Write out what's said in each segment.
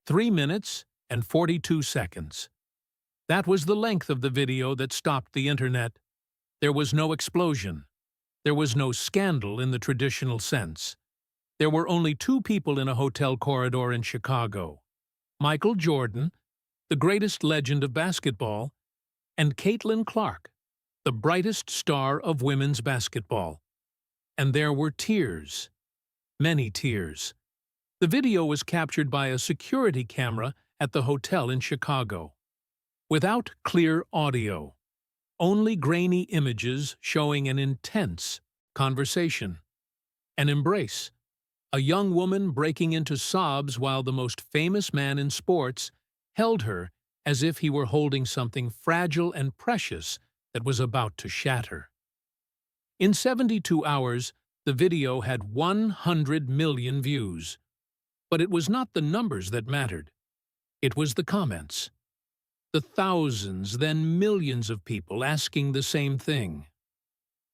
3 minutes and 42 seconds. That was the length of the video that stopped the internet. There was no explosion. There was no scandal in the traditional sense. There were only two people in a hotel corridor in Chicago: Michael Jordan, the greatest legend of basketball, and Caitlyn Clark, the brightest star of women's basketball. And there were tears. Many tears. The video was captured by a security camera at the hotel in Chicago. Without clear audio. Only grainy images showing an intense conversation. An embrace. A young woman breaking into sobs while the most famous man in sports held her as if he were holding something fragile and precious that was about to shatter. In 72 hours, the video had 100 million views. But it was not the numbers that mattered. It was the comments. The thousands, then millions of people asking the same thing.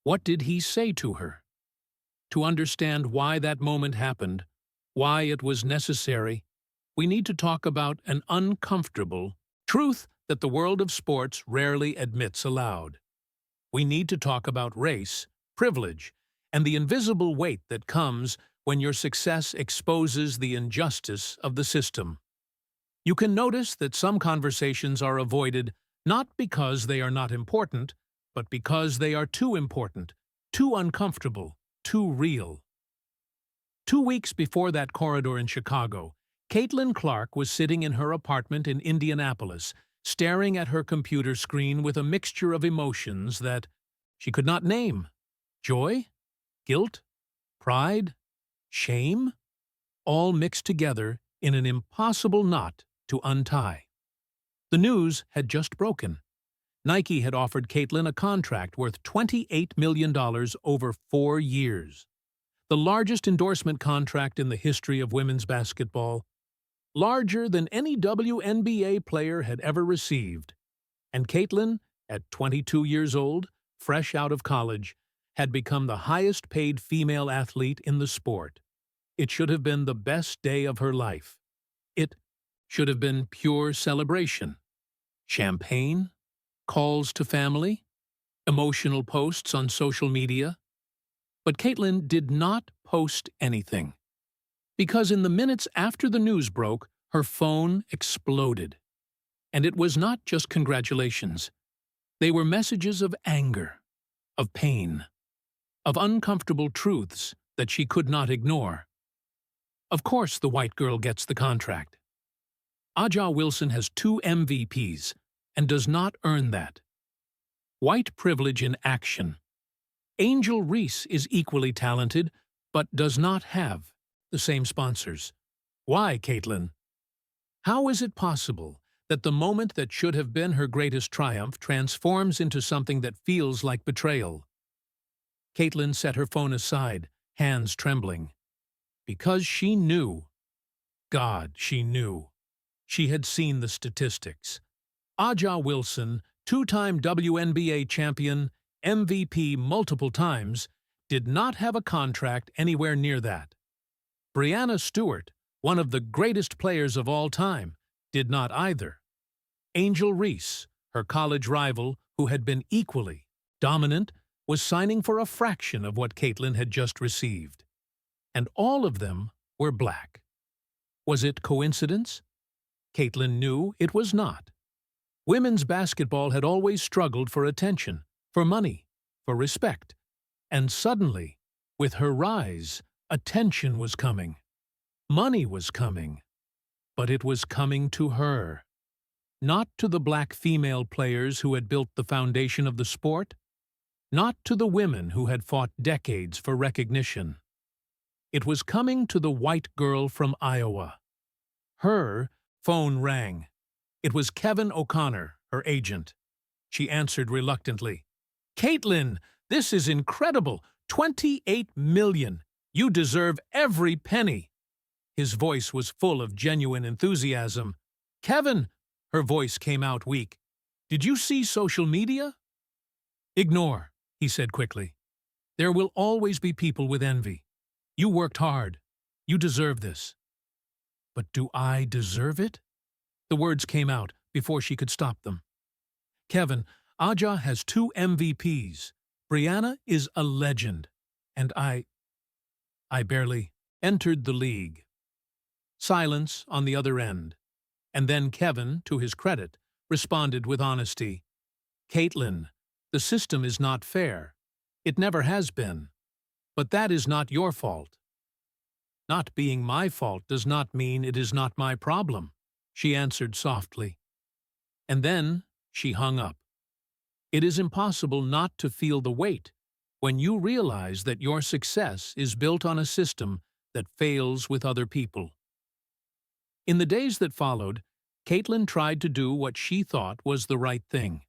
What did he say to her? To understand why that moment happened, why it was necessary, we need to talk about an uncomfortable truth that the world of sports rarely admits aloud. We need to talk about race, privilege, and the invisible weight that comes when your success exposes the injustice of the system. You can notice that some conversations are avoided not because they are not important, but because they are too important, too uncomfortable, too real. 2 weeks before that corridor in Chicago, Caitlyn Clark was sitting in her apartment in Indianapolis, staring at her computer screen with a mixture of emotions that she could not name. Joy? Guilt? Pride? Shame? All mixed together in an impossible knot to untie. The news had just broken. Nike had offered Caitlyn a contract worth $28 million over 4 years. The largest endorsement contract in the history of women's basketball. Larger than any WNBA player had ever received. And Caitlyn, at 22 years old, fresh out of college, had become the highest-paid female athlete in the sport. It should have been the best day of her life. It should have been pure celebration. Champagne, calls to family, emotional posts on social media. But Caitlyn did not post anything. Because in the minutes after the news broke, her phone exploded. And it was not just congratulations. They were messages of anger, of pain, of uncomfortable truths that she could not ignore. Of course the white girl gets the contract. Aja Wilson has 2 MVPs and does not earn that. White privilege in action. Angel Reese is equally talented, but does not have the same sponsors. Why, Caitlyn? How is it possible that the moment that should have been her greatest triumph transforms into something that feels like betrayal? Caitlyn set her phone aside, hands trembling. Because she knew. God, she knew. She had seen the statistics. Aja Wilson, 2-time WNBA champion, MVP multiple times, did not have a contract anywhere near that. Breanna Stewart, one of the greatest players of all time, did not either. Angel Reese, her college rival, who had been equally dominant, was signing for a fraction of what Caitlyn had just received. And all of them were black. Was it coincidence? Caitlyn knew it was not. Women's basketball had always struggled for attention, for money, for respect. And suddenly, with her rise, attention was coming. Money was coming. But it was coming to her. Not to the black female players who had built the foundation of the sport. Not to the women who had fought decades for recognition. It was coming to the white girl from Iowa. Her phone rang. It was Kevin O'Connor, her agent. She answered reluctantly. "Caitlyn, this is incredible. 28 million. You deserve every penny." His voice was full of genuine enthusiasm. "Kevin," her voice came out weak. "Did you see social media?" "Ignore," he said quickly. "There will always be people with envy. You worked hard. You deserve this." But do I deserve it? The words came out before she could stop them. Kevin, Aja has 2 MVPs. Brianna is a legend. And I barely entered the league. Silence on the other end. And then Kevin, to his credit, responded with honesty. Caitlyn, the system is not fair. It never has been. But that is not your fault. Not being my fault does not mean it is not my problem, she answered softly. And then she hung up. It is impossible not to feel the weight when you realize that your success is built on a system that fails with other people. In the days that followed, Caitlyn tried to do what she thought was the right thing.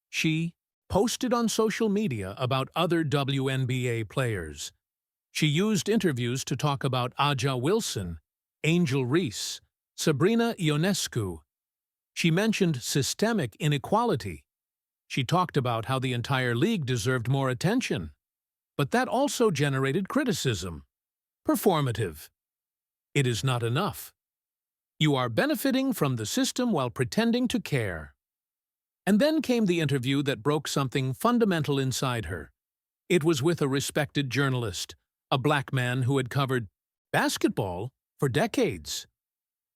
She posted on social media about other WNBA players. She used interviews to talk about Aja Wilson, Angel Reese, Sabrina Ionescu. She mentioned systemic inequality. She talked about how the entire league deserved more attention. But that also generated criticism. Performative. It is not enough. You are benefiting from the system while pretending to care. And then came the interview that broke something fundamental inside her. It was with a respected journalist, a black man who had covered basketball for decades.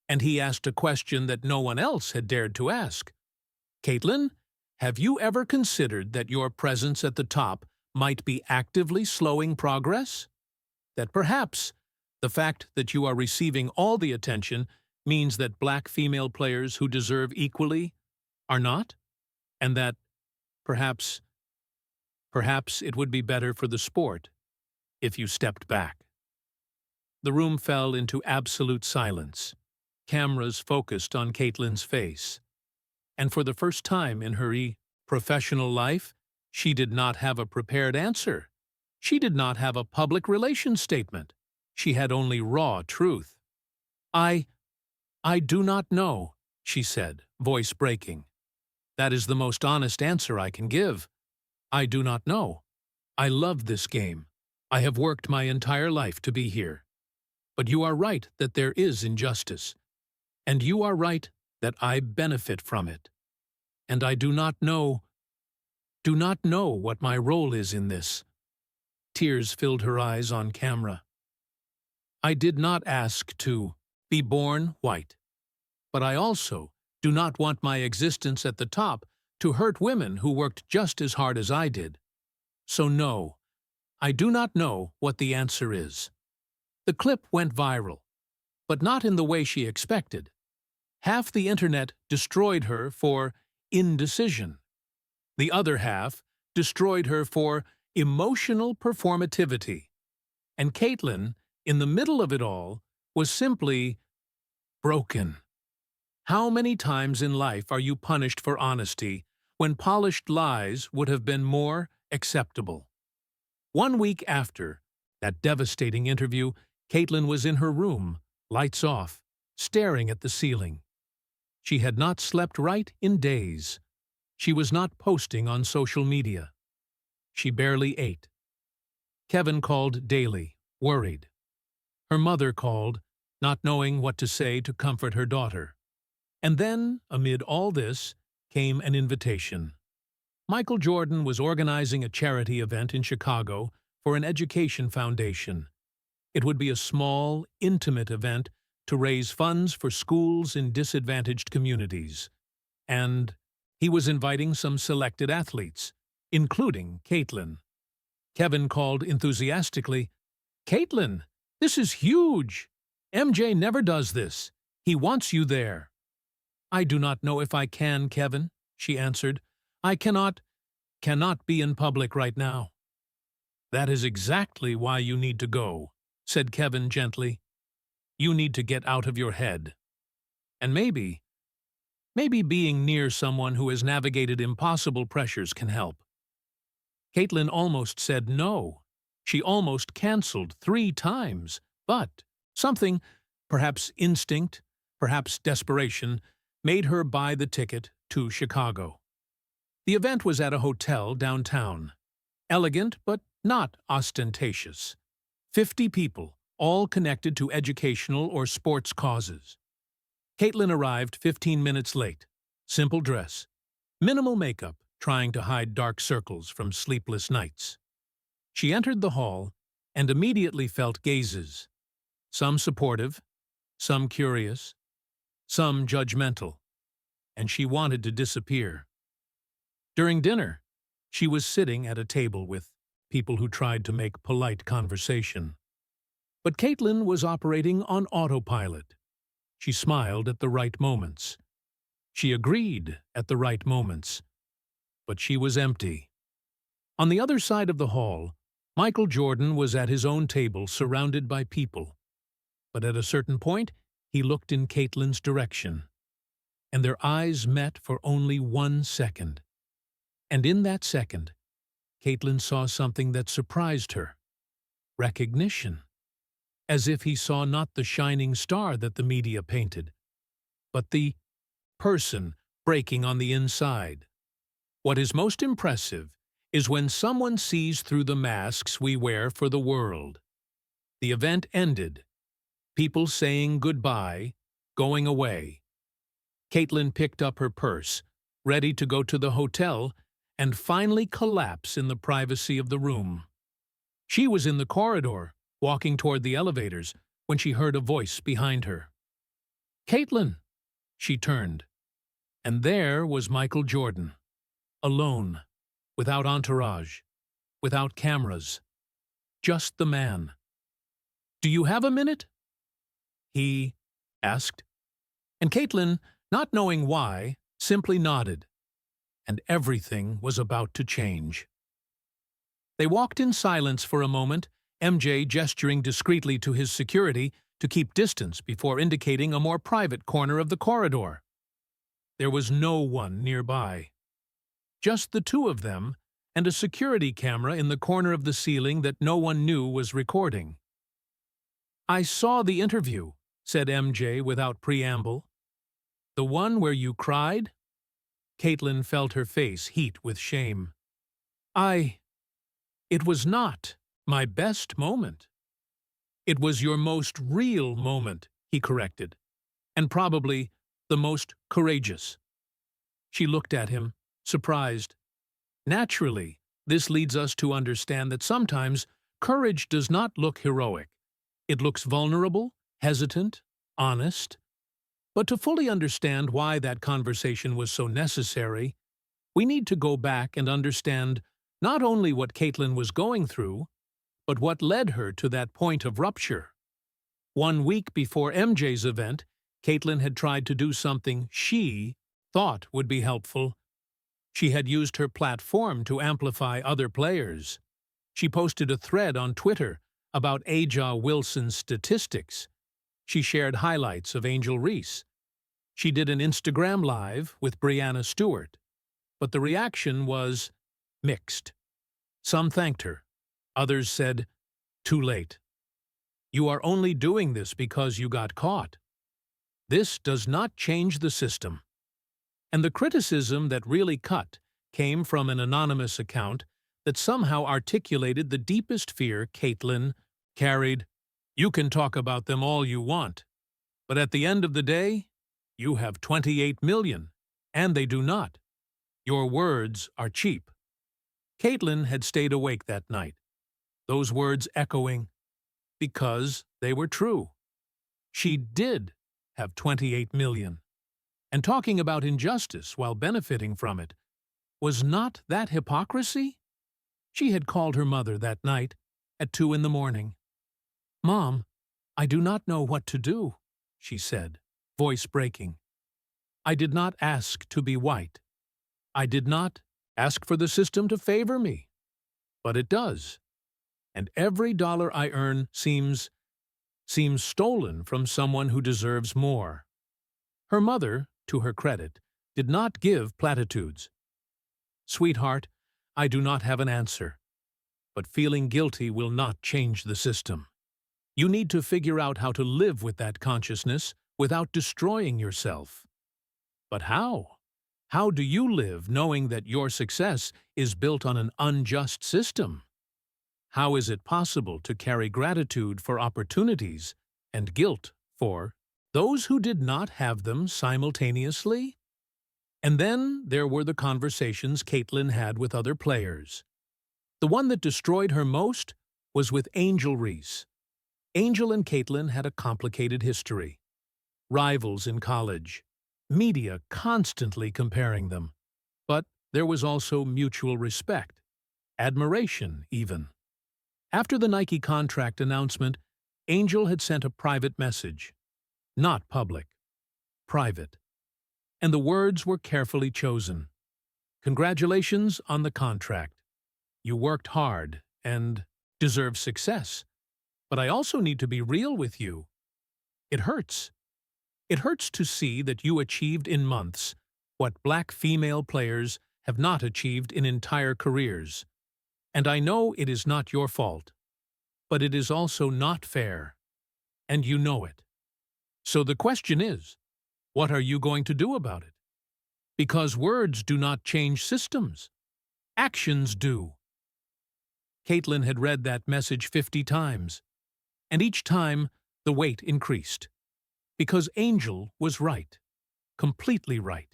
And he asked a question that no one else had dared to ask. Caitlyn, have you ever considered that your presence at the top might be actively slowing progress? That perhaps the fact that you are receiving all the attention means that black female players who deserve equally are not? And that perhaps it would be better for the sport if you stepped back. The room fell into absolute silence. Cameras focused on Caitlyn's face. And for the first time in her professional life, she did not have a prepared answer. She did not have a public relations statement. She had only raw truth. I do not know, she said, voice breaking. That is the most honest answer I can give. I do not know. I love this game. I have worked my entire life to be here. But you are right that there is injustice. And you are right that I benefit from it. And I do not know what my role is in this. Tears filled her eyes on camera. I did not ask to be born white. But I also do not want my existence at the top to hurt women who worked just as hard as I did. So no, I do not know what the answer is. The clip went viral, but not in the way she expected. Half the internet destroyed her for indecision. The other half destroyed her for emotional performativity. And Caitlyn, in the middle of it all, was simply broken. How many times in life are you punished for honesty when polished lies would have been more acceptable? 1 week after that devastating interview, Caitlyn was in her room, lights off, staring at the ceiling. She had not slept right in days. She was not posting on social media. She barely ate. Kevin called daily, worried. Her mother called, not knowing what to say to comfort her daughter. And then, amid all this, came an invitation. Michael Jordan was organizing a charity event in Chicago for an education foundation. It would be a small, intimate event to raise funds for schools in disadvantaged communities. And he was inviting some selected athletes, including Caitlyn. Kevin called enthusiastically, "Caitlyn, this is huge! MJ never does this. He wants you there." "I do not know if I can, Kevin," she answered. "I cannot be in public right now." "That is exactly why you need to go," said Kevin gently. "You need to get out of your head. And maybe being near someone who has navigated impossible pressures can help." Caitlyn almost said no. She almost canceled 3 times, but something, perhaps instinct, perhaps desperation, made her buy the ticket to Chicago. The event was at a hotel downtown. Elegant, but not ostentatious. 50 people, all connected to educational or sports causes. Caitlyn arrived 15 minutes late. Simple dress, minimal makeup, trying to hide dark circles from sleepless nights. She entered the hall and immediately felt gazes, some supportive, some curious, some judgmental, and she wanted to disappear. During dinner, she was sitting at a table with people who tried to make polite conversation. But Caitlyn was operating on autopilot. She smiled at the right moments. She agreed at the right moments. But she was empty. On the other side of the hall, Michael Jordan was at his own table surrounded by people. But at a certain point, he looked in Caitlyn's direction. And their eyes met for only 1 second. And in that second, Caitlyn saw something that surprised her. Recognition. As if he saw not the shining star that the media painted, but the person breaking on the inside. What is most impressive is when someone sees through the masks we wear for the world. The event ended. People saying goodbye, going away. Caitlyn picked up her purse, ready to go to the hotel, and finally collapse in the privacy of the room. She was in the corridor, walking toward the elevators, when she heard a voice behind her. "Caitlyn!" She turned, and there was Michael Jordan, alone, without entourage, without cameras, just the man. "Do you have a minute?" he asked. And Caitlyn, not knowing why, simply nodded. And everything was about to change. They walked in silence for a moment, MJ gesturing discreetly to his security to keep distance before indicating a more private corner of the corridor. There was no one nearby. Just the two of them and a security camera in the corner of the ceiling that no one knew was recording. "I saw the interview," said MJ without preamble. "The one where you cried?" Caitlyn felt her face heat with shame. It was not my best moment." "It was your most real moment," he corrected, "and probably the most courageous." She looked at him, surprised. Naturally, this leads us to understand that sometimes courage does not look heroic. It looks vulnerable, hesitant, honest. But to fully understand why that conversation was so necessary, we need to go back and understand not only what Caitlyn was going through, but what led her to that point of rupture. 1 week before MJ's event, Caitlyn had tried to do something she thought would be helpful. She had used her platform to amplify other players. She posted a thread on Twitter about Aja Wilson's statistics. She shared highlights of Angel Reese. She did an Instagram Live with Brianna Stewart. But the reaction was mixed. Some thanked her. Others said, "Too late. You are only doing this because you got caught. This does not change the system." And the criticism that really cut came from an anonymous account that somehow articulated the deepest fear Caitlyn carried. "You can talk about them all you want, but at the end of the day, you have 28 million, and they do not. Your words are cheap." Caitlyn had stayed awake that night, those words echoing, because they were true. She did have 28 million. And talking about injustice while benefiting from it, was not that hypocrisy? She had called her mother that night at 2 a.m. "Mom, I do not know what to do," she said, voice breaking. "I did not ask to be white. I did not ask for the system to favor me. But it does. And every dollar I earn seems stolen from someone who deserves more." Her mother, to her credit, did not give platitudes. "Sweetheart, I do not have an answer. But feeling guilty will not change the system. You need to figure out how to live with that consciousness without destroying yourself." "But how? How do you live knowing that your success is built on an unjust system?" how is it possible to carry gratitude for opportunities and guilt for those who did not have them simultaneously? And then there were the conversations Caitlyn had with other players. The one that destroyed her most was with Angel Reese. Angel and Caitlyn had a complicated history. Rivals in college. Media constantly comparing them. But there was also mutual respect. Admiration, even. After the Nike contract announcement, Angel had sent a private message. Not public. Private. And the words were carefully chosen. Congratulations on the contract. You worked hard and deserve success. But I also need to be real with you. It hurts. It hurts to see that you achieved in months what black female players have not achieved in entire careers. And I know it is not your fault. But it is also not fair. And you know it. So the question is, what are you going to do about it? Because words do not change systems. Actions do. Caitlyn had read that message 50 times, and each time the weight increased. Because Angel was right, completely right,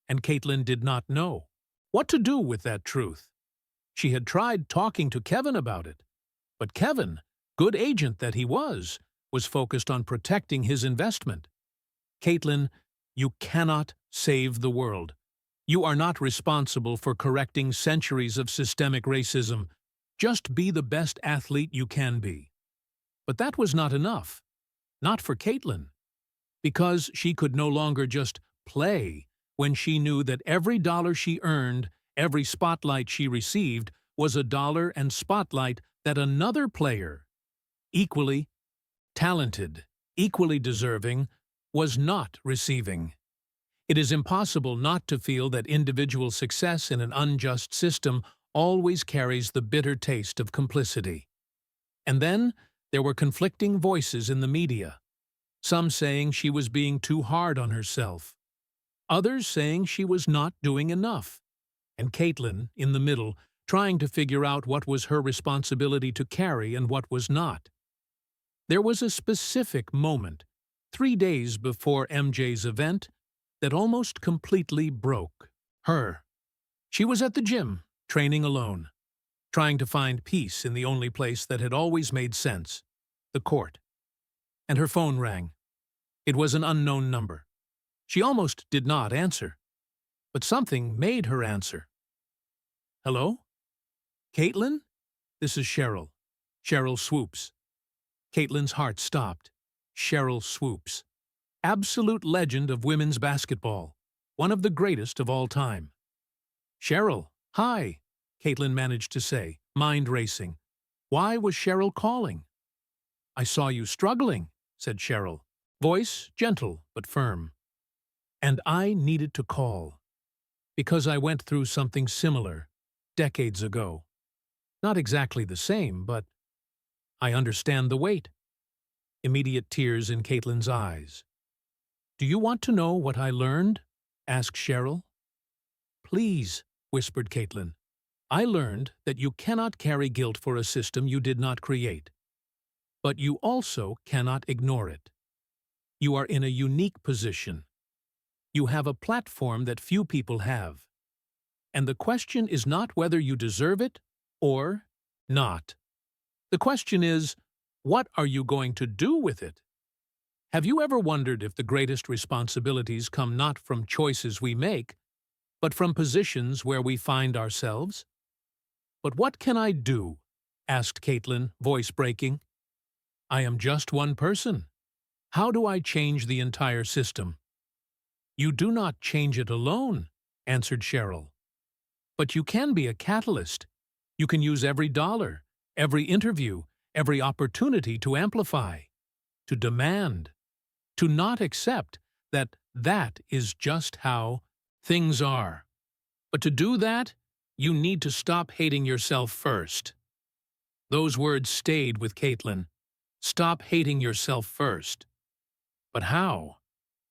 and Caitlyn did not know what to do with that truth. She had tried talking to Kevin about it, but Kevin, good agent that he was focused on protecting his investment. Caitlyn, you cannot save the world. You are not responsible for correcting centuries of systemic racism. Just be the best athlete you can be. But that was not enough. Not for Caitlyn. Because she could no longer just play when she knew that every dollar she earned, every spotlight she received, was a dollar and spotlight that another player, equally talented, equally deserving, was not receiving. It is impossible not to feel that individual success in an unjust system always carries the bitter taste of complicity. And then there were conflicting voices in the media, some saying she was being too hard on herself, others saying she was not doing enough, and Caitlyn, in the middle, trying to figure out what was her responsibility to carry and what was not. There was a specific moment, 3 days before MJ's event, that almost completely broke her. She was at the gym, training alone, trying to find peace in the only place that had always made sense, the court. And her phone rang. It was an unknown number. She almost did not answer, but something made her answer. Hello? Caitlyn? This is Cheryl. Cheryl Swoops. Caitlyn's heart stopped. Cheryl Swoops. Absolute legend of women's basketball. One of the greatest of all time. Cheryl, hi, Caitlyn managed to say, mind racing. Why was Cheryl calling? I saw you struggling, said Cheryl, voice gentle but firm. And I needed to call. Because I went through something similar, decades ago. Not exactly the same, but I understand the weight. Immediate tears in Caitlyn's eyes. Do you want to know what I learned? Asked Cheryl. Please, whispered Caitlyn. I learned that you cannot carry guilt for a system you did not create. But you also cannot ignore it. You are in a unique position. You have a platform that few people have. And the question is not whether you deserve it or not. The question is, what are you going to do with it? Have you ever wondered if the greatest responsibilities come not from choices we make, but from positions where we find ourselves? But what can I do? Asked Caitlyn, voice breaking. I am just one person. How do I change the entire system? You do not change it alone, answered Cheryl. But you can be a catalyst. You can use every dollar, every interview, every opportunity to amplify, to demand, to not accept that that is just how things are. But to do that, you need to stop hating yourself first. Those words stayed with Caitlyn. Stop hating yourself first. But how?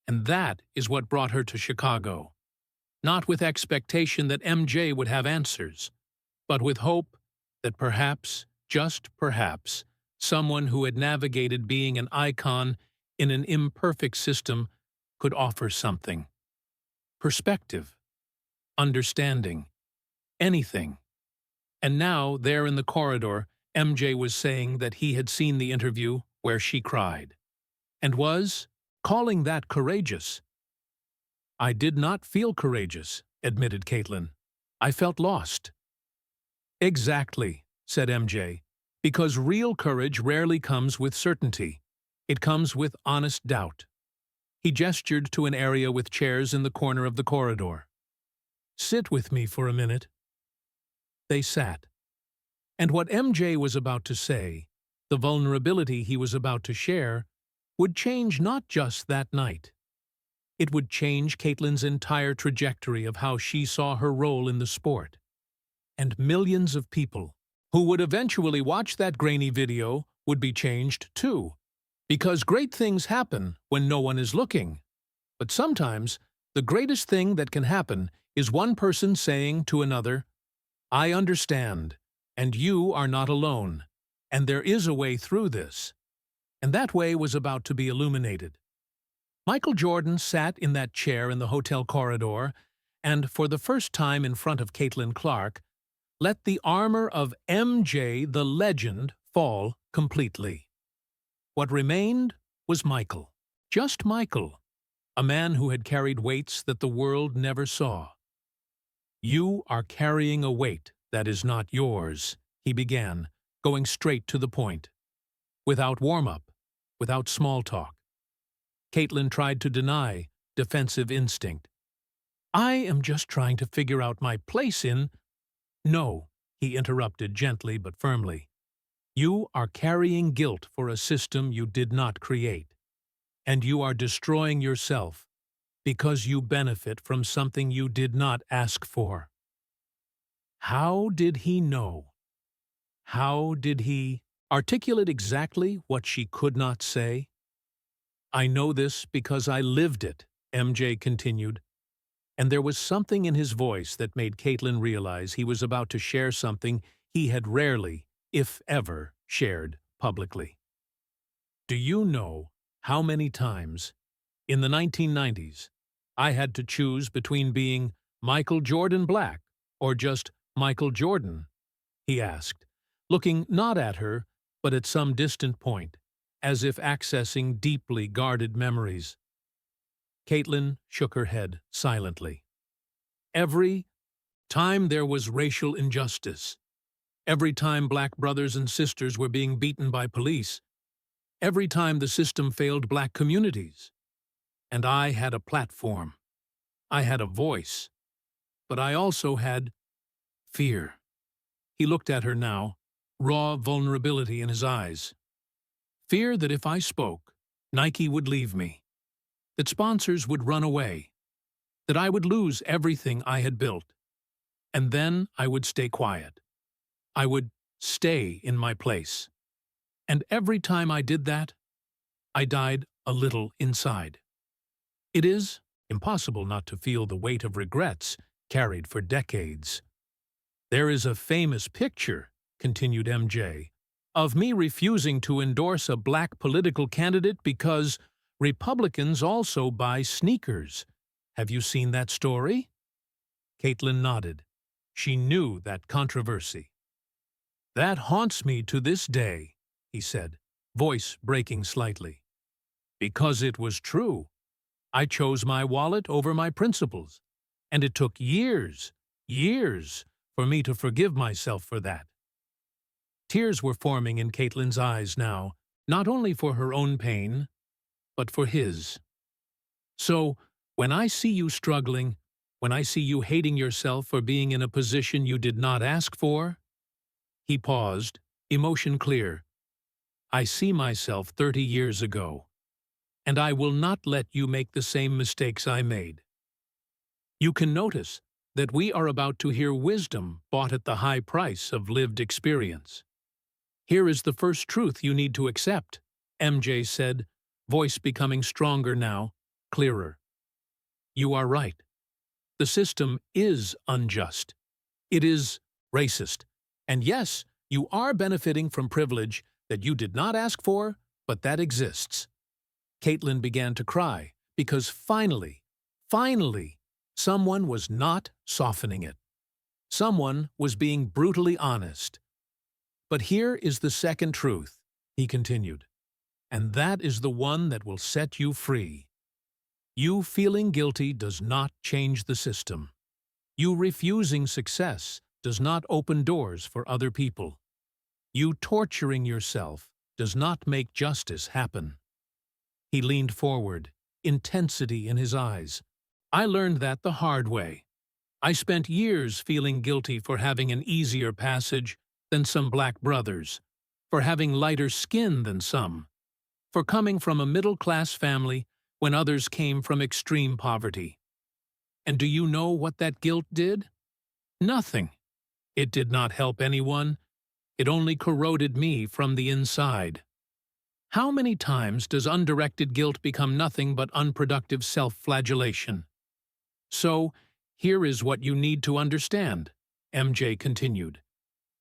And that is what brought her to Chicago. Not with expectation that MJ would have answers, but with hope that perhaps, just perhaps, someone who had navigated being an icon in an imperfect system could offer something. Perspective, understanding, anything. And now, there in the corridor, MJ was saying that he had seen the interview where she cried, and was calling that courageous. "I did not feel courageous," admitted Caitlyn. "I felt lost." "Exactly," said MJ, "because real courage rarely comes with certainty. It comes with honest doubt." He gestured to an area with chairs in the corner of the corridor. "Sit with me for a minute." They sat. And what MJ was about to say, the vulnerability he was about to share, would change not just that night. It would change Caitlyn's entire trajectory of how she saw her role in the sport. And millions of people who would eventually watch that grainy video would be changed too. Because great things happen when no one is looking. But sometimes, the greatest thing that can happen is one person saying to another, "I understand, and you are not alone, and there is a way through this." And that way was about to be illuminated. Michael Jordan sat in that chair in the hotel corridor, and for the first time in front of Caitlyn Clark, let the armor of MJ the legend fall completely. What remained was Michael. Just Michael, a man who had carried weights that the world never saw. "You are carrying a weight that is not yours," he began, going straight to the point. Without warm-up, without small talk. Caitlyn tried to deny defensive instinct. "I am just trying to figure out my place in—" "No," he interrupted gently but firmly. "You are carrying guilt for a system you did not create. And you are destroying yourself because you benefit from something you did not ask for." How did he know? How did he articulate exactly what she could not say? "I know this because I lived it," MJ continued. And there was something in his voice that made Caitlyn realize he was about to share something he had rarely, if ever, shared publicly. "Do you know how many times, in the 1990s, I had to choose between being Michael Jordan Black or just Michael Jordan?" he asked, looking not at her, but at some distant point, as if accessing deeply guarded memories. Caitlyn shook her head silently. "Every time there was racial injustice, every time black brothers and sisters were being beaten by police, every time the system failed black communities. And I had a platform. I had a voice. But I also had fear." He looked at her now, raw vulnerability in his eyes. "Fear that if I spoke, Nike would leave me, that sponsors would run away, that I would lose everything I had built. And then I would stay quiet. I would stay in my place. And every time I did that, I died a little inside. It is impossible not to feel the weight of regrets carried for decades. There is a famous picture," continued MJ, "of me refusing to endorse a black political candidate because Republicans also buy sneakers. Have you seen that story?" Caitlyn nodded. She knew that controversy. "That haunts me to this day," he said, voice breaking slightly. "Because it was true. I chose my wallet over my principles, and it took years, years, for me to forgive myself for that." Tears were forming in Caitlyn's eyes now, not only for her own pain, but for his. "So, when I see you struggling, when I see you hating yourself for being in a position you did not ask for—" He paused, emotion clear. "I see myself 30 years ago, and I will not let you make the same mistakes I made. You can notice that we are about to hear wisdom bought at the high price of lived experience. Here is the first truth you need to accept," MJ said, voice becoming stronger now, clearer. "You are right. The system is unjust. It is racist. And yes, You are benefiting from privilege that you did not ask for, but that exists. Caitlyn began to cry because finally, someone was not softening it. Someone was being brutally honest. But here is the second truth, he continued, and that is the one that will set you free. You feeling guilty does not change the system. You refusing success does not open doors for other people. You torturing yourself does not make justice happen. He leaned forward, intensity in his eyes. I learned that the hard way. I spent years feeling guilty for having an easier passage than some black brothers, for having lighter skin than some, for coming from a middle-class family when others came from extreme poverty. And do you know what that guilt did? Nothing. It did not help anyone. It only corroded me from the inside. How many times does undirected guilt become nothing but unproductive self-flagellation? So, here is what you need to understand, MJ continued.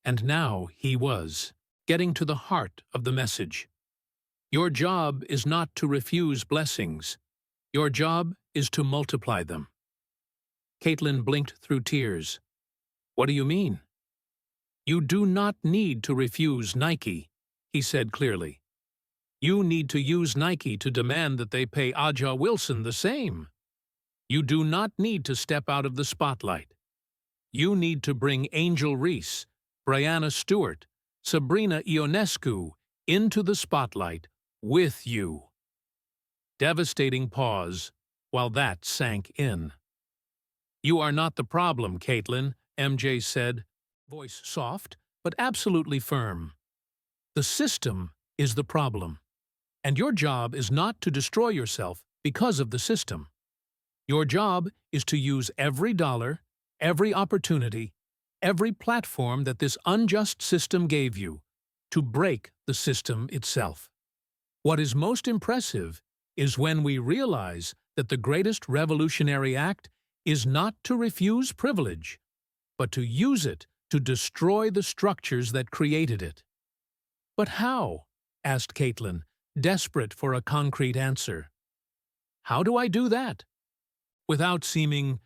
And now he was getting to the heart of the message. Your job is not to refuse blessings. Your job is to multiply them. Caitlyn blinked through tears. What do you mean? You do not need to refuse Nike, he said clearly. You need to use Nike to demand that they pay Aja Wilson the same. You do not need to step out of the spotlight. You need to bring Angel Reese, Brianna Stewart, Sabrina Ionescu into the spotlight with you. Devastating pause while that sank in. You are not the problem, Caitlyn, MJ said, voice soft but absolutely firm. The system is the problem, and your job is not to destroy yourself because of the system. Your job is to use every dollar, every opportunity, every platform that this unjust system gave you to break the system itself. What is most impressive is when we realize that the greatest revolutionary act is not to refuse privilege, but to use it to destroy the structures that created it. But how? Asked Caitlyn, desperate for a concrete answer. How do I do that? Without seeming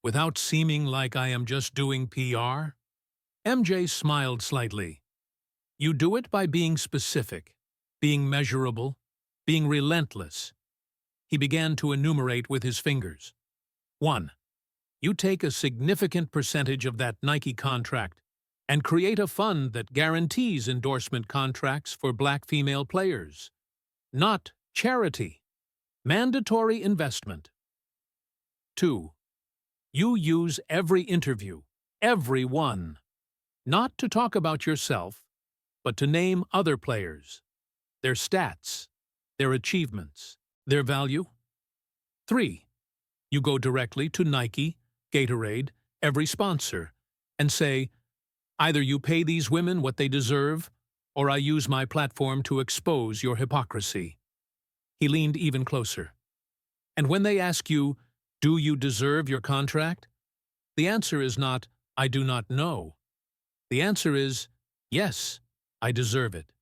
like I am just doing PR? MJ smiled slightly. You do it by being specific, being measurable, being relentless. He began to enumerate with his fingers. 1. You take a significant percentage of that Nike contract and create a fund that guarantees endorsement contracts for black female players. Not charity. Mandatory investment. 2. You use every interview, every one, not to talk about yourself, but to name other players, their stats, their achievements, their value. 3. You go directly to Nike, Gatorade, every sponsor, and say, either you pay these women what they deserve, or I use my platform to expose your hypocrisy. He leaned even closer. And when they ask you, do you deserve your contract? The answer is not, I do not know. The answer is, yes, I deserve it.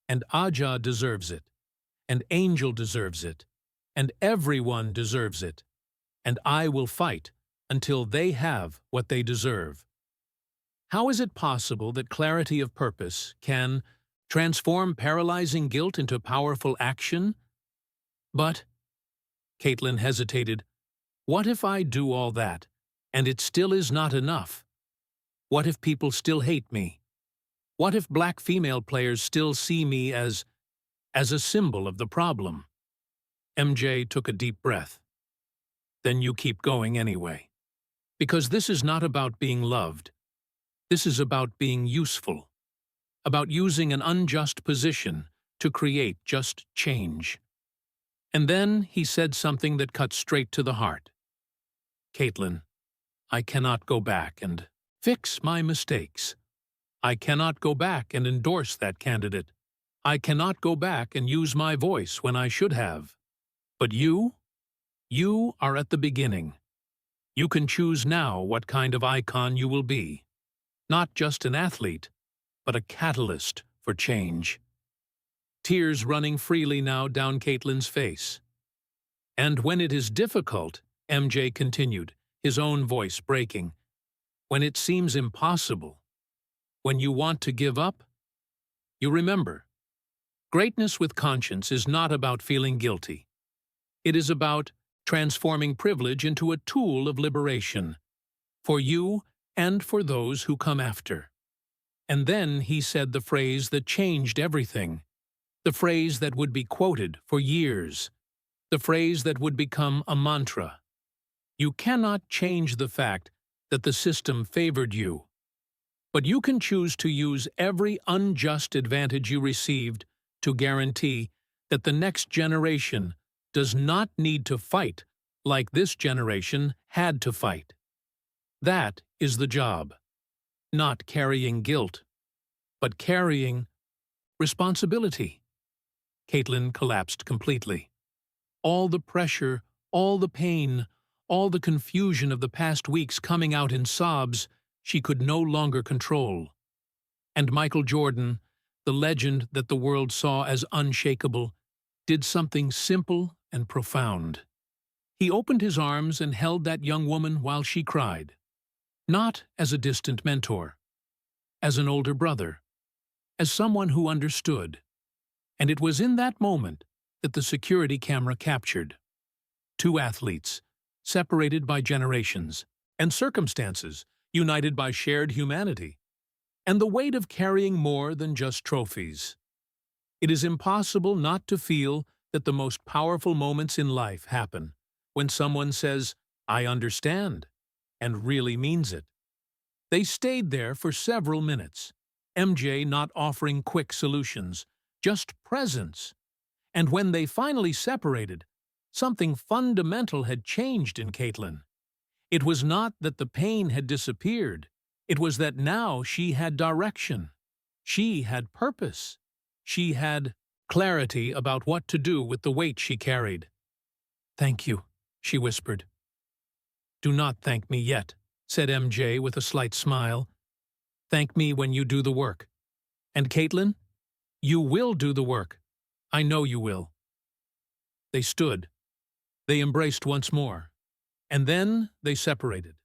And Aja deserves it. And Angel deserves it. And everyone deserves it. And I will fight until they have what they deserve. How is it possible that clarity of purpose can transform paralyzing guilt into powerful action? But, Caitlyn hesitated, what if I do all that, and it still is not enough? What if people still hate me? What if black female players still see me as a symbol of the problem? MJ took a deep breath. Then you keep going anyway. Because this is not about being loved. This is about being useful. About using an unjust position to create just change. And then he said something that cut straight to the heart. Caitlyn, I cannot go back and fix my mistakes. I cannot go back and endorse that candidate. I cannot go back and use my voice when I should have. But you are at the beginning. You can choose now what kind of icon you will be. Not just an athlete, but a catalyst for change. Tears running freely now down Caitlyn's face. And when it is difficult, MJ continued, his own voice breaking, when it seems impossible, when you want to give up, you remember. Greatness with conscience is not about feeling guilty. It is about transforming privilege into a tool of liberation, for you and for those who come after. And then he said the phrase that changed everything, the phrase that would be quoted for years, the phrase that would become a mantra. You cannot change the fact that the system favored you, but you can choose to use every unjust advantage you received to guarantee that the next generation does not need to fight like this generation had to fight. That is the job. Not carrying guilt, but carrying responsibility. Caitlyn collapsed completely. All the pressure, all the pain, all the confusion of the past weeks coming out in sobs she could no longer control. And Michael Jordan, the legend that the world saw as unshakable, did something simple and profound. He opened his arms and held that young woman while she cried. Not as a distant mentor, as an older brother, as someone who understood. And it was in that moment that the security camera captured two athletes, separated by generations and circumstances, united by shared humanity, and the weight of carrying more than just trophies. It is impossible not to feel that the most powerful moments in life happen when someone says, "I understand," and really means it. They stayed there for several minutes, MJ not offering quick solutions, just presence. And when they finally separated, something fundamental had changed in Caitlyn. It was not that the pain had disappeared. It was that now she had direction. She had purpose. She had clarity about what to do with the weight she carried. "Thank you," she whispered. "Do not thank me yet," said MJ with a slight smile. "Thank me when you do the work. And Caitlyn, you will do the work. I know you will." They stood. They embraced once more. And then they separated.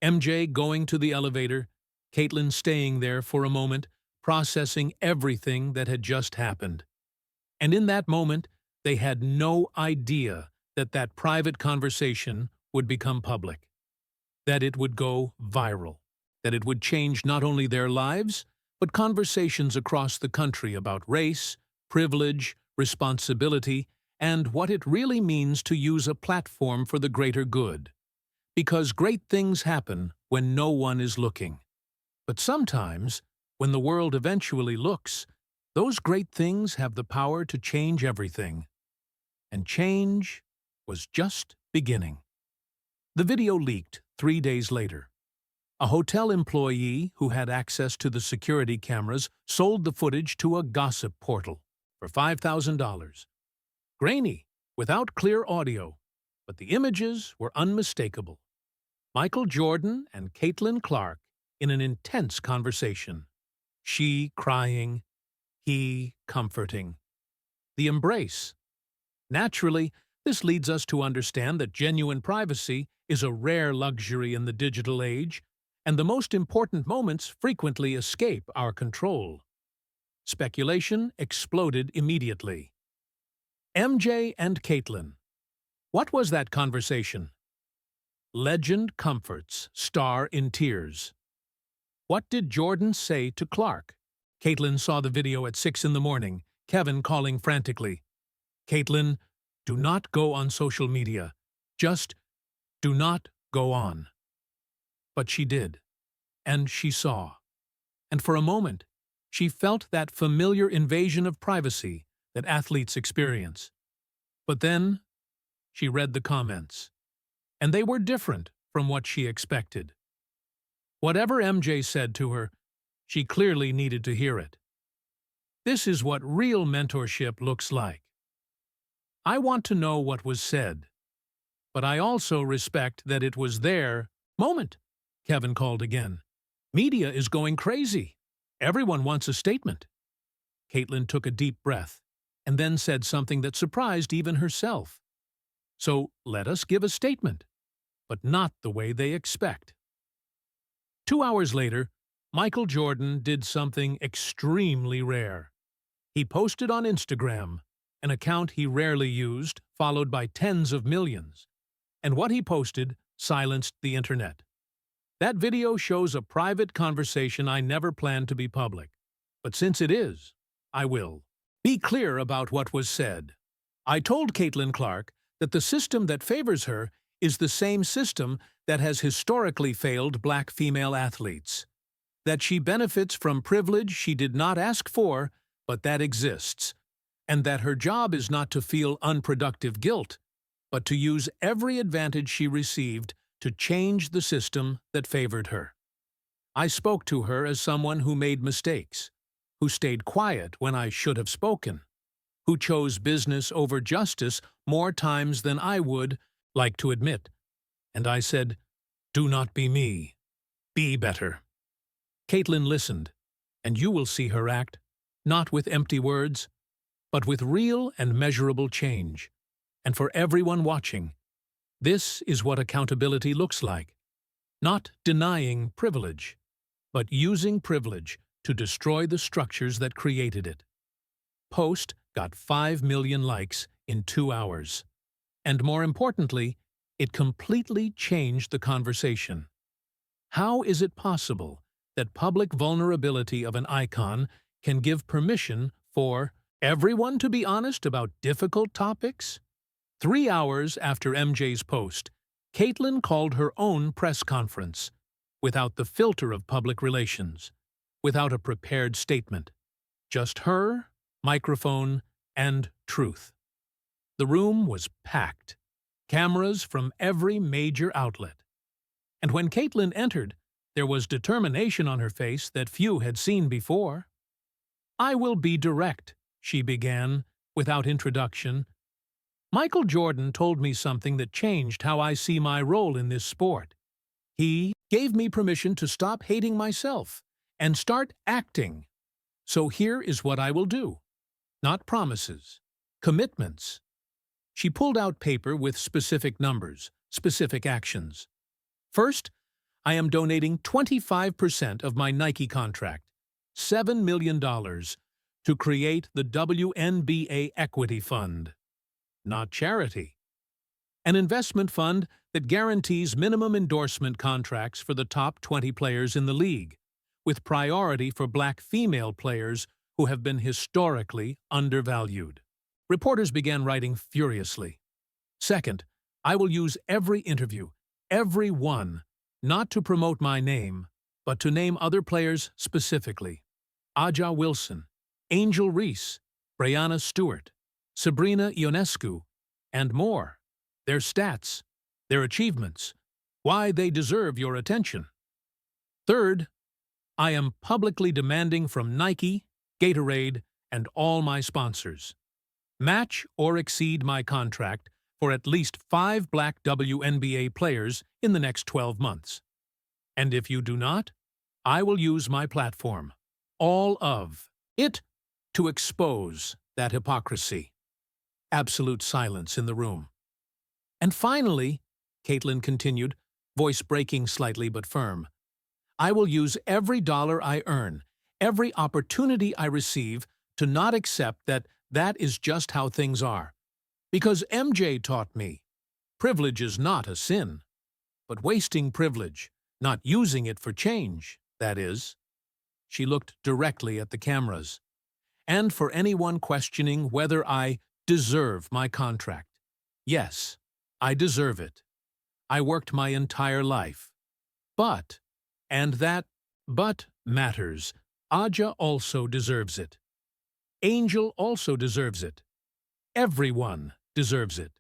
MJ going to the elevator, Caitlyn staying there for a moment, processing everything that had just happened. And in that moment, they had no idea that that private conversation would become public, that it would go viral, that it would change not only their lives, but conversations across the country about race, privilege, responsibility, and what it really means to use a platform for the greater good. Because great things happen when no one is looking. But sometimes, when the world eventually looks, those great things have the power to change everything. And change was just beginning. The video leaked 3 days later. A hotel employee who had access to the security cameras sold the footage to a gossip portal for $5,000. Grainy, without clear audio, but the images were unmistakable. Michael Jordan and Caitlyn Clark in an intense conversation. She crying, he comforting. The embrace. Naturally, this leads us to understand that genuine privacy is a rare luxury in the digital age, and the most important moments frequently escape our control. Speculation exploded immediately. MJ and Caitlyn. What was that conversation? Legend comforts, star in tears. What did Jordan say to Clark? Caitlyn saw the video at 6 in the morning, Kevin calling frantically. "Caitlyn, do not go on social media. Just do not go on." But she did, and she saw. And for a moment, she felt that familiar invasion of privacy that athletes experience. But then, she read the comments, and they were different from what she expected. Whatever MJ said to her, she clearly needed to hear it. This is what real mentorship looks like. I want to know what was said, but I also respect that it was their moment, Kevin called again. Media is going crazy. Everyone wants a statement. Caitlyn took a deep breath and then said something that surprised even herself. So let us give a statement, but not the way they expect. 2 hours later, Michael Jordan did something extremely rare. He posted on Instagram, an account he rarely used, followed by tens of millions. And what he posted silenced the internet. That video shows a private conversation I never planned to be public. But since it is, I will be clear about what was said. I told Caitlyn Clark that the system that favors her is the same system that has historically failed black female athletes. That she benefits from privilege she did not ask for, but that exists. And that her job is not to feel unproductive guilt, but to use every advantage she received to change the system that favored her. I spoke to her as someone who made mistakes, who stayed quiet when I should have spoken, who chose business over justice more times than I would like to admit. And I said, "Do not be me. Be better." Caitlyn listened, and you will see her act, not with empty words, but with real and measurable change. And for everyone watching, this is what accountability looks like. Not denying privilege, but using privilege to destroy the structures that created it. Post got 5 million likes in 2 hours. And more importantly, it completely changed the conversation. How is it possible that public vulnerability of an icon can give permission for everyone to be honest about difficult topics? 3 hours after MJ's post, Caitlyn called her own press conference, without the filter of public relations, without a prepared statement. Just her, microphone, and truth. The room was packed, cameras from every major outlet. And when Caitlyn entered, there was determination on her face that few had seen before. "I will be direct," she began, without introduction. "Michael Jordan told me something that changed how I see my role in this sport. He gave me permission to stop hating myself and start acting. So here is what I will do. Not promises, commitments." She pulled out paper with specific numbers, specific actions. "First, I am donating 25% of my Nike contract, $7 million, to create the WNBA Equity Fund. Not charity. An investment fund that guarantees minimum endorsement contracts for the top 20 players in the league, with priority for black female players who have been historically undervalued." Reporters began writing furiously. "Second, I will use every interview, every one, not to promote my name, but to name other players specifically. Aja Wilson, Angel Reese, Brianna Stewart, Sabrina Ionescu, and more. Their stats, their achievements, why they deserve your attention. Third, I am publicly demanding from Nike, Gatorade, and all my sponsors. Match or exceed my contract for at least 5 black WNBA players in the next 12 months. And if you do not, I will use my platform, all of it, to expose that hypocrisy." Absolute silence in the room. "And finally," Caitlyn continued, voice breaking slightly but firm, "I will use every dollar I earn, every opportunity I receive, to not accept that that is just how things are. Because MJ taught me, privilege is not a sin. But wasting privilege, not using it for change, that is." She looked directly at the cameras. "And for anyone questioning whether I deserve my contract. Yes, I deserve it. I worked my entire life. But, and that but matters, Aja also deserves it. Angel also deserves it. Everyone deserves it.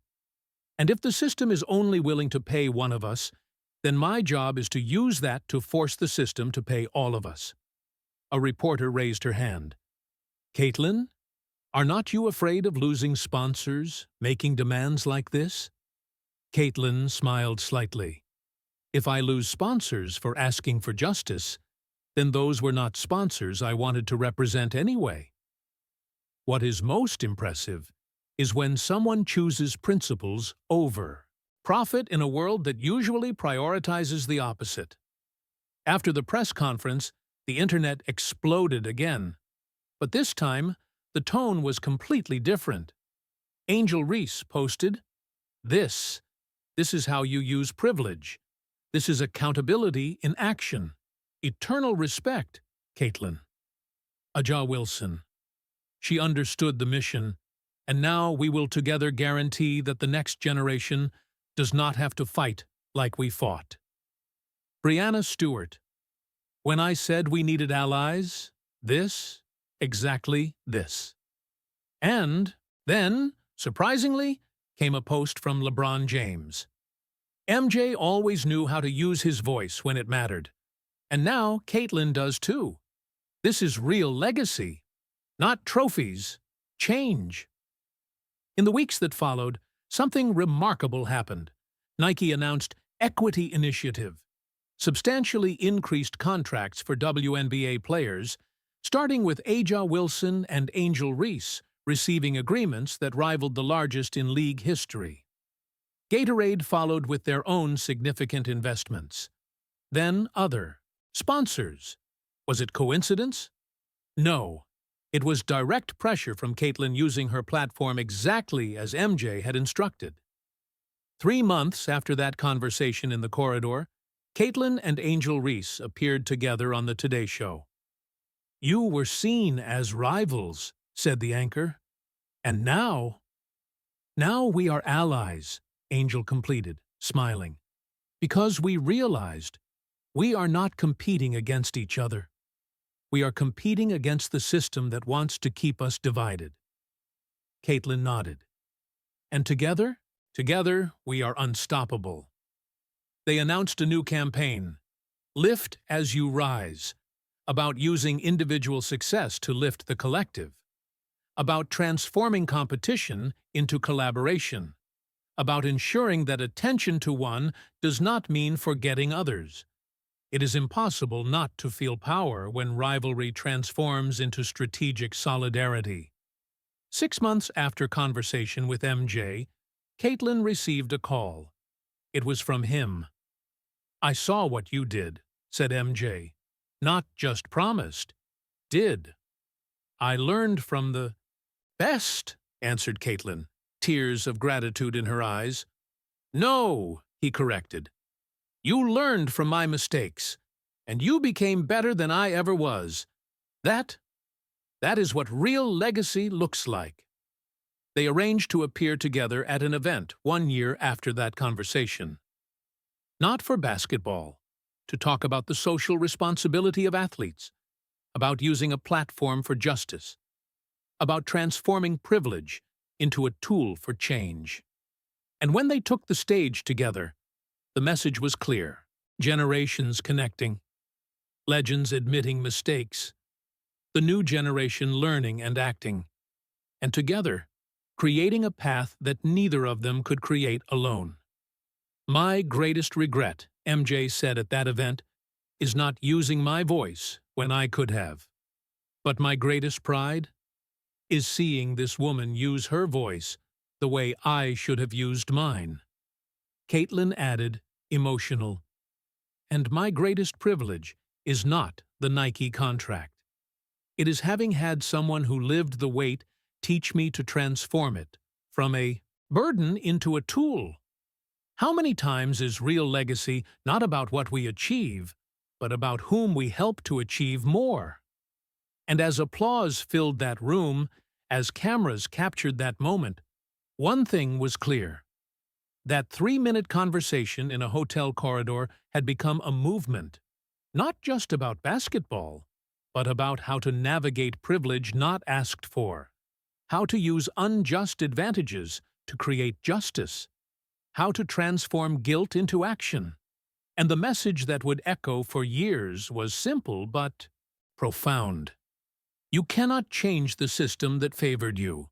And if the system is only willing to pay one of us, then my job is to use that to force the system to pay all of us." A reporter raised her hand. "Caitlyn, are not you afraid of losing sponsors, making demands like this?" Caitlyn smiled slightly. "If I lose sponsors for asking for justice, then those were not sponsors I wanted to represent anyway. What is most impressive is when someone chooses principles over profit in a world that usually prioritizes the opposite. After the press conference, the internet exploded again. But this time, the tone was completely different. Angel Reese posted, This is how you use privilege. This is accountability in action. Eternal respect, Caitlyn. Aja Wilson. She understood the mission, and now we will together guarantee that the next generation does not have to fight like we fought. Brianna Stewart. When I said we needed allies, exactly this. And then, surprisingly, came a post from LeBron James. MJ always knew how to use his voice when it mattered. And now Caitlyn does too. This is real legacy. Not trophies, change. In the weeks that followed, something remarkable happened. Nike announced Equity Initiative, substantially increased contracts for WNBA players, starting with Aja Wilson and Angel Reese receiving agreements that rivaled the largest in league history. Gatorade followed with their own significant investments. Then other sponsors. Was it coincidence? No. It was direct pressure from Caitlyn using her platform exactly as MJ had instructed. 3 months after that conversation in the corridor, Caitlyn and Angel Reese appeared together on the Today Show. You were seen as rivals, said the anchor. And now we are allies, Angel completed, smiling. Because we realized we are not competing against each other. We are competing against the system that wants to keep us divided. Caitlyn nodded. And together we are unstoppable. They announced a new campaign, Lift as You Rise, about using individual success to lift the collective, about transforming competition into collaboration, about ensuring that attention to one does not mean forgetting others. It is impossible not to feel power when rivalry transforms into strategic solidarity. 6 months after conversation with MJ, Caitlyn received a call. It was from him. I saw what you did, said MJ. Not just promised, did. I learned from the best, answered Caitlyn, tears of gratitude in her eyes. No, he corrected. You learned from my mistakes, and you became better than I ever was. That is what real legacy looks like. They arranged to appear together at an event 1 year after that conversation. Not for basketball, to talk about the social responsibility of athletes, about using a platform for justice, about transforming privilege into a tool for change. And when they took the stage together, the message was clear. Generations connecting, legends admitting mistakes, the new generation learning and acting, and together, creating a path that neither of them could create alone. My greatest regret, MJ said at that event, is not using my voice when I could have. But my greatest pride is seeing this woman use her voice the way I should have used mine. Caitlyn added, emotional. And my greatest privilege is not the Nike contract. It is having had someone who lived the weight teach me to transform it from a burden into a tool. How many times is real legacy not about what we achieve, but about whom we help to achieve more? And as applause filled that room, as cameras captured that moment, one thing was clear. That 3-minute conversation in a hotel corridor had become a movement, not just about basketball, but about how to navigate privilege not asked for, how to use unjust advantages to create justice, how to transform guilt into action. And the message that would echo for years was simple but profound. You cannot change the system that favored you,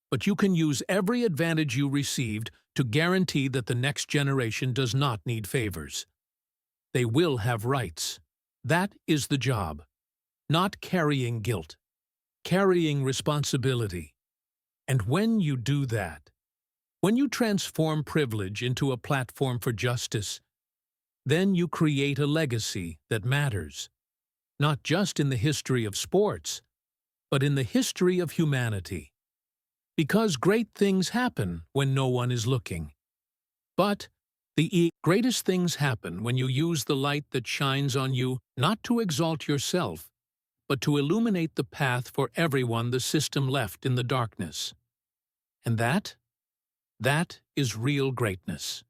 but you can use every advantage you received to guarantee that the next generation does not need favors. They will have rights. That is the job. Not carrying guilt, carrying responsibility. And when you do that, when you transform privilege into a platform for justice, then you create a legacy that matters, not just in the history of sports, but in the history of humanity. Because great things happen when no one is looking. But the greatest things happen when you use the light that shines on you not to exalt yourself, but to illuminate the path for everyone the system left in the darkness. And that is real greatness.